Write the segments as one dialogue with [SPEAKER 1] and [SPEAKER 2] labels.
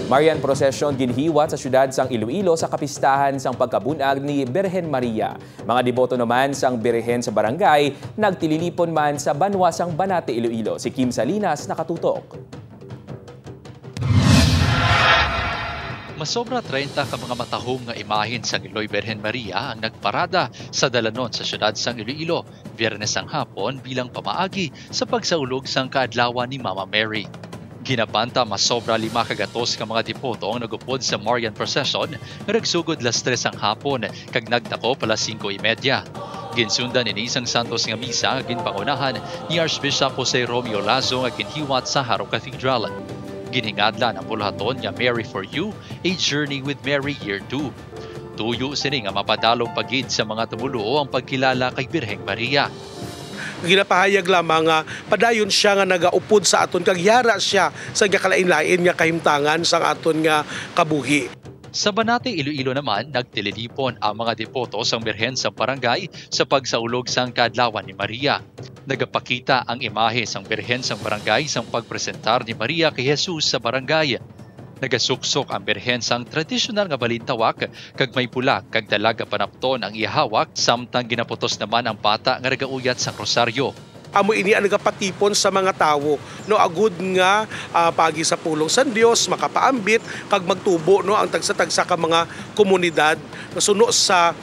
[SPEAKER 1] Marian Procession ginhiwat sa syudad sang Iloilo sa kapistahan sang pagkabunag ni Birhen Maria. Mga deboto naman sang Birhen sa barangay nagtililipon man sa banwa sang Banate, Iloilo. Si Kim Salinas nakatutok.
[SPEAKER 2] Masobra 30 ka mga matahong nga imahin sang Iloy Birhen Maria ang nagparada sa dalanon sa syudad sang Iloilo, Biyernes ang hapon bilang pamaagi sa pagsaulog sang kaadlawan ni Mama Mary. Ginabanta masobra 5 kagatos ka mga depoto ang nagupod sa Marian Procession nga nagsugod las 3 ang hapon kag nagdako pala 5:30. Ginsundan ni isang Santos nga misa nga ginpangunahan ni Archbishop Jose Romeo Lazo nga ginhiwat sa Haro Cathedral. Giningadlan ang bulaton nga Mary for You, A Journey with Mary Year 2. Tuyo sini nga mapadalong pagid sa mga tumuluo ang pagkilala kay Birheng Maria.
[SPEAKER 3] Ginapahayag lamang nga padayon siya nga nagaupod sa aton kag yara siya sa gakalain-lain nga kahimtangan sa aton nga kabuhi.
[SPEAKER 2] Sa Banate, Iloilo naman, nagtililipon ang mga depoto sang Birhen sa barangay sa pagsaulog sang kaadlawan ni Maria. Nagapakita ang imahe sang Birhen sang barangay sang pagpresentar ni Maria kay Jesus sa barangay. Nagasuksok ang Birhen sang tradisyonal nga balintawak kag may pula kag dalaga panapton ang ihawak samtang ginaputos naman ang bata nga nagauyat sa rosaryo.
[SPEAKER 3] Amo ini ang nagapatipon sa mga tawo no agud nga pagi sa pulong sa Dios makapaambit kag magtubo no ang tagsa-tagsa ka mga komunidad nasuno sa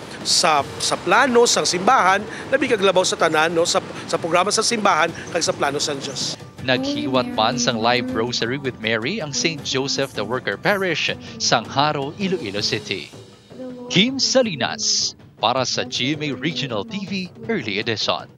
[SPEAKER 3] plano sang simbahan labi kag labaw sa tanan no sa programa sa simbahan kag sa plano sa Dios.
[SPEAKER 2] Naghiwat man sang live rosary with Mary ang St. Joseph the Worker Parish sang Haro, Iloilo City. Kim Salinas para sa GMA Regional TV Early Edition.